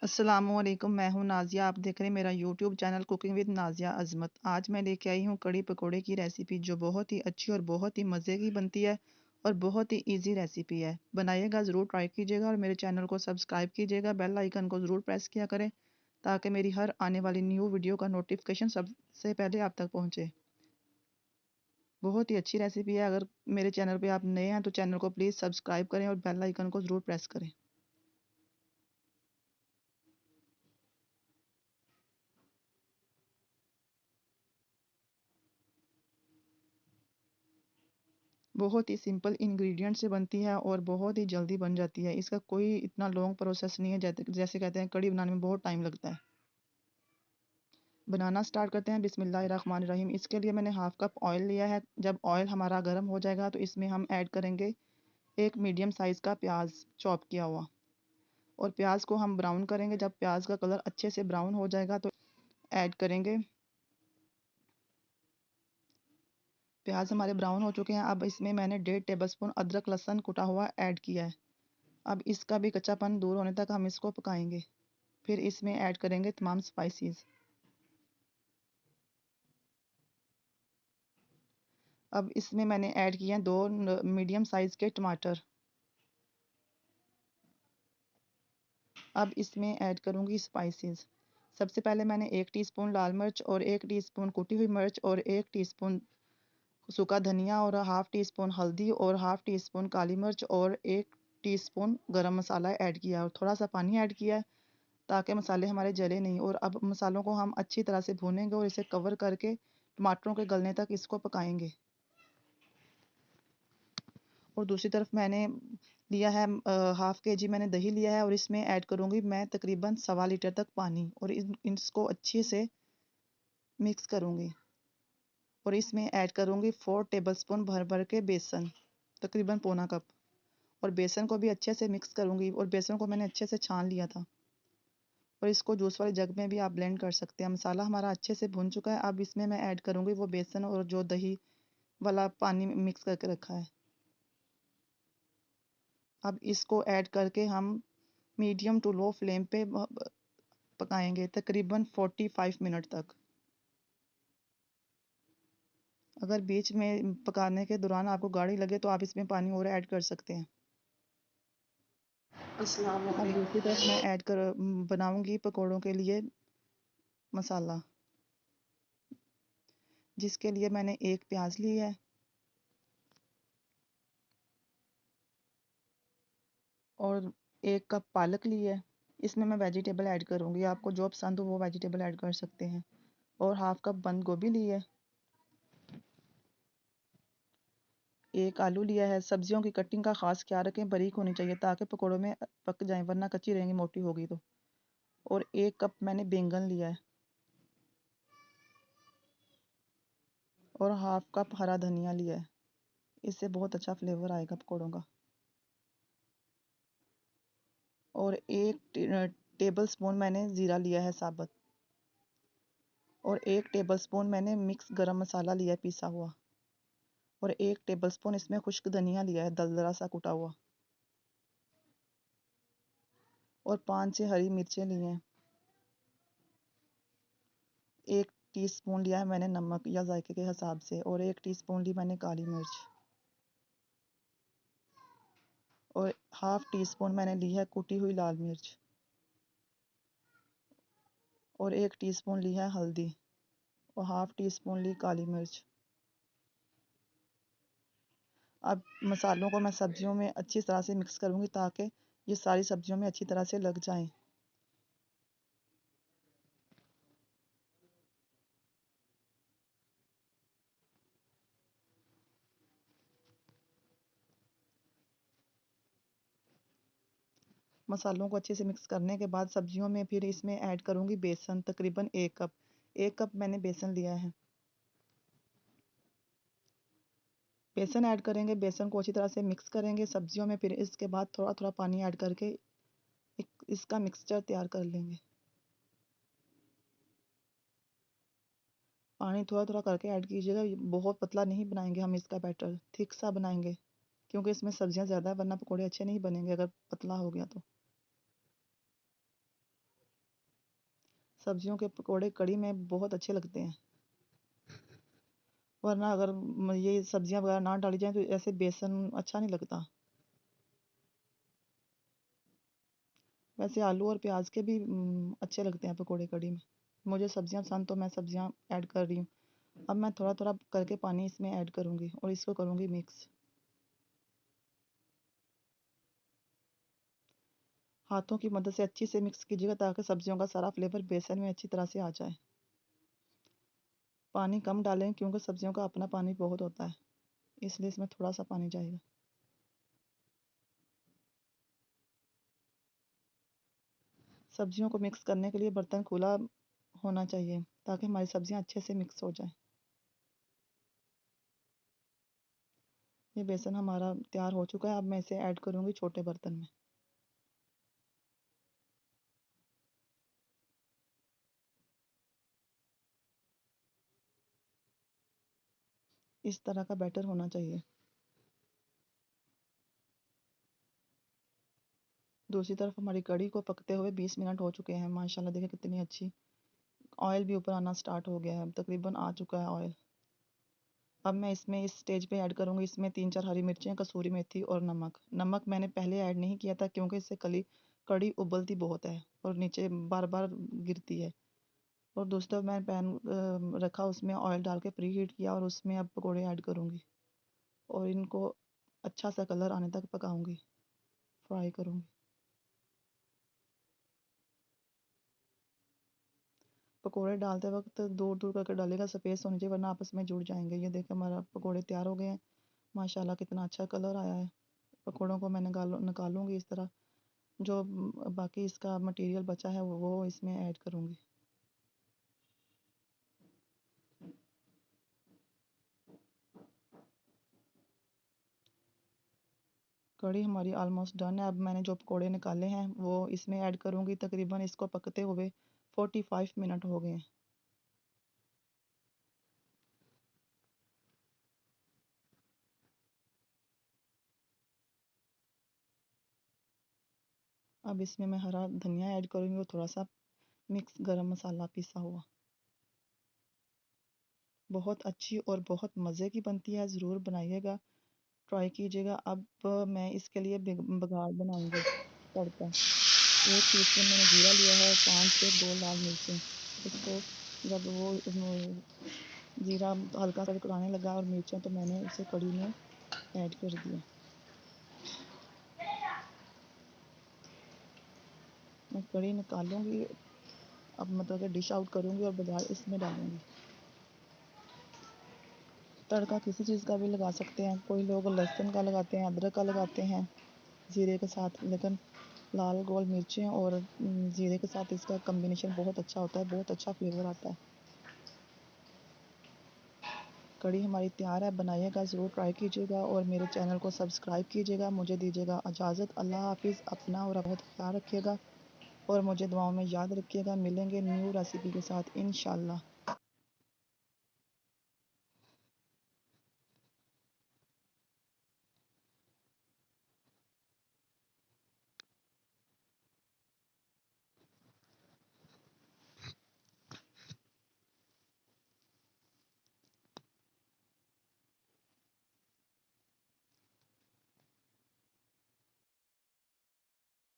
अस्सलामुअलैकुम, मैं हूँ नाज़िया। आप देख रहे हैं मेरा YouTube channel cooking with Nazia Azmat. आज मैं लेके आई हूँ कड़ी पकोड़े की रेसिपी, जो बहुत ही अच्छी और बहुत ही मज़े की बनती है और बहुत ही इजी रेसिपी है। बनाइएगा, ज़रूर ट्राई कीजिएगा और मेरे चैनल को सब्सक्राइब कीजिएगा। बेल आइकन को ज़रूर प्रेस किया करें ताकि मेरी हर आने वाली न्यू वीडियो का नोटिफिकेशन सबसे पहले आप तक पहुँचे। बहुत ही अच्छी रेसिपी है। अगर मेरे चैनल पर आप नए हैं तो चैनल को प्लीज़ सब्सक्राइब करें और बेल आइकन को ज़रूर प्रेस करें। बहुत ही सिंपल इंग्रेडिएंट से बनती है और बहुत ही जल्दी बन जाती है। इसका कोई इतना लॉन्ग प्रोसेस नहीं है, जैसे कहते हैं कड़ी बनाने में बहुत टाइम लगता है। बनाना स्टार्ट करते हैं। बिस्मिल्लाहिर्रहमानिर्रहीम। इसके लिए मैंने हाफ कप ऑयल लिया है। जब ऑयल हमारा गर्म हो जाएगा तो इसमें हम ऐड करेंगे एक मीडियम साइज़ का प्याज चॉप किया हुआ, और प्याज को हम ब्राउन करेंगे। जब प्याज का कलर अच्छे से ब्राउन हो जाएगा तो ऐड करेंगे। प्याज हमारे ब्राउन हो चुके हैं। अब इसमें मैंने 1.5 टेबलस्पून अदरक लहसुन कुटा हुआ ऐड किया है। अब इसका भी कच्चापन दूर होने तक हम इसको पकाएंगे। फिर इसमें ऐड करेंगे तमाम स्पाइसेस। अब इसमें मैंने ऐड किए हैं 2 मीडियम साइज़ के टमाटर। अब इसमें ऐड करूँगी स्पाइसेस। सबसे पहले मैंने 1 टीस्पून लाल मिर्च और 1 टीस्पून कुटी हुई मिर्च और 1 टीस्पून सूखा धनिया और हाफ़ टी स्पून हल्दी और हाफ़ टी स्पून काली मिर्च और 1 टीस्पून गरम मसाला ऐड किया और थोड़ा सा पानी ऐड किया है ताकि मसाले हमारे जले नहीं। और अब मसालों को हम अच्छी तरह से भूनेंगे और इसे कवर करके टमाटरों के गलने तक इसको पकाएंगे। और दूसरी तरफ मैंने लिया है हाफ़ केजी मैंने दही लिया है और इसमें ऐड करूँगी मैं तकरीबन 1.25 लीटर तक पानी, और इसको अच्छे से मिक्स करूँगी। और इसमें ऐड करूँगी 4 टेबलस्पून भर भर के बेसन, तकरीबन पौना कप। और बेसन को भी अच्छे से मिक्स करूँगी, और बेसन को मैंने अच्छे से छान लिया था। और इसको जूस वाले जग में भी आप ब्लेंड कर सकते हैं। मसाला हमारा अच्छे से भुन चुका है। अब इसमें मैं ऐड करूँगी वो बेसन और जो दही वाला पानी मिक्स करके रखा है। अब इसको ऐड करके हम मीडियम टू लो फ्लेम पे पकाएंगे तकरीबन 45 मिनट तक। अगर बीच में पकाने के दौरान आपको गाढ़ी लगे तो आप इसमें पानी और ऐड कर सकते हैं। अस्सलाम अब दूसरी तरफ मैं ऐड कर बनाऊंगी पकौड़ों के लिए मसाला, जिसके लिए मैंने एक प्याज ली है और 1 कप पालक ली है। इसमें मैं वेजिटेबल ऐड करूँगी, आपको जो पसंद हो वो वेजिटेबल ऐड कर सकते हैं। और हाफ़ कप बंद गोभी ली है। 1 आलू लिया है। सब्जियों की कटिंग का ख़ास ख्याल रखें, बारीक होनी चाहिए ताकि पकौड़ों में पक जाएं, वरना कच्ची रहेंगी मोटी होगी तो। और 1 कप मैंने बैंगन लिया है और हाफ़ कप हरा धनिया लिया है। इससे बहुत अच्छा फ्लेवर आएगा पकौड़ों का। और 1 टेबल स्पून मैंने ज़ीरा लिया है साबुत, और 1 टेबल स्पून मैंने मिक्स गरम मसाला लिया है पिसा हुआ, और 1 टेबल स्पून इसमें खुश्क धनिया लिया है दरदरा सा कुटा हुआ, और 5 से हरी मिर्चें ली हैं। 1 टीस्पून लिया है मैंने नमक या जायके के हिसाब से, और 1 टीस्पून ली मैंने काली मिर्च, और हाफ़ टी स्पून मैंने ली है कुटी हुई लाल मिर्च, और 1 टीस्पून ली है हल्दी, और हाफ़ टी स्पून ली काली मिर्च। अब मसालों को मैं सब्जियों में अच्छी तरह से मिक्स करूँगी ताकि ये सारी सब्जियों में अच्छी तरह से लग जाएं। मसालों को अच्छे से मिक्स करने के बाद सब्जियों में फिर इसमें ऐड करूँगी बेसन, तकरीबन 1 कप। 1 कप मैंने बेसन लिया है। बेसन ऐड करेंगे, बेसन को अच्छी तरह से मिक्स करेंगे सब्जियों में। फिर इसके बाद थोड़ा थोड़ा पानी ऐड करके इसका मिक्सचर तैयार कर लेंगे। पानी थोड़ा थोड़ा करके ऐड कीजिएगा। बहुत पतला नहीं बनाएंगे हम इसका बैटर, थिक सा बनाएंगे क्योंकि इसमें सब्जियां ज़्यादा है, वरना पकौड़े अच्छे नहीं बनेंगे अगर पतला हो गया तो। सब्जियों के पकोड़े कढ़ी में बहुत अच्छे लगते हैं, वरना अगर ये सब्जियां वगैरह ना डाली जाए तो ऐसे बेसन अच्छा नहीं लगता। वैसे आलू और प्याज के भी अच्छे लगते हैं पकोड़े कढ़ी में। मुझे सब्जियां पसंद, तो मैं सब्जियां ऐड कर रही हूँ। अब मैं थोड़ा थोड़ा करके पानी इसमें ऐड करूँगी और इसको करूँगी मिक्स। हाथों की मदद से अच्छी से मिक्स कीजिएगा ताकि सब्जियों का सारा फ्लेवर बेसन में अच्छी तरह से आ जाए। पानी कम डालें क्योंकि सब्जियों का अपना पानी बहुत होता है, इसलिए इसमें थोड़ा सा पानी जाएगा। सब्जियों को मिक्स करने के लिए बर्तन खुला होना चाहिए ताकि हमारी सब्जियां अच्छे से मिक्स हो जाएं। ये बेसन हमारा तैयार हो चुका है। अब मैं इसे ऐड करूँगी छोटे बर्तन में। इस तरह का बैटर होना चाहिए। दूसरी तरफ हमारी कढ़ी को पकते हुए 20 मिनट हो चुके हैं। माशाल्लाह देखिए कितनी अच्छी ऑयल भी ऊपर आना स्टार्ट हो गया है, तकरीबन आ चुका है ऑयल। अब मैं इसमें इस स्टेज पे ऐड करूँगी इसमें 3-4 हरी मिर्चें, कसूरी मेथी और नमक। नमक मैंने पहले ऐड नहीं किया था क्योंकि इससे कढ़ी उबलती बहुत है और नीचे बार बार गिरती है। और दूसरी तरफ मैं पैन रखा, उसमें ऑयल डाल के प्री हीट किया और उसमें अब पकौड़े ऐड करूँगी और इनको अच्छा सा कलर आने तक पकाऊँगी, फ्राई करूँगी। पकोड़े डालते वक्त दूर दूर करके डालेगा, स्पेस होनी चाहिए वरना आपस में जुड़ जाएंगे। ये देखिए हमारा पकोड़े तैयार हो गए हैं। माशाल्लाह कितना अच्छा कलर आया है। पकोड़ों को मैं निकालूंगी इस तरह। जो बाकी इसका मटेरियल बचा है वो इसमें ऐड करूँगी। कढ़ी हमारी ऑलमोस्ट डन है। अब मैंने जो पकोड़े निकाले हैं वो इसमें ऐड करूँगी। तकरीबन इसको पकते हुए 45 मिनट हो गए हैं। अब इसमें मैं हरा धनिया ऐड करूँगी और थोड़ा सा मिक्स गरम मसाला पिसा हुआ। बहुत अच्छी और बहुत मज़े की बनती है, ज़रूर बनाइएगा, ट्राई कीजिएगा। अब मैं इसके लिए बघार बनाऊंगी, तड़का। 1 टीस्पून मैंने जीरा लिया है, 5 से 2 लाल मिर्चें। इसको जब वो जीरा हल्का सा कड़ाने लगा और मिर्चें, तो मैंने उसे कढ़ी में ऐड कर दिया। मैं कढ़ी निकालूंगी अब, मतलब कि डिश आउट करूंगी और बघार इसमें डालूंगी। तड़का किसी चीज़ का भी लगा सकते हैं, कोई लोग लहसुन का लगाते हैं, अदरक का लगाते हैं ज़ीरे के साथ, लेकिन लाल गोल मिर्चें और ज़ीरे के साथ इसका कॉम्बिनेशन बहुत अच्छा होता है, बहुत अच्छा फ्लेवर आता है। कढ़ी हमारी तैयार है, बनाइएगा, ज़रूर ट्राई कीजिएगा और मेरे चैनल को सब्सक्राइब कीजिएगा। मुझे दीजिएगा इजाज़त। अल्लाह हाफिज़। अपना और बहुत ख्याल रखिएगा और मुझे दुआओं में याद रखिएगा। मिलेंगे न्यू रेसिपी के साथ इंशाल्लाह।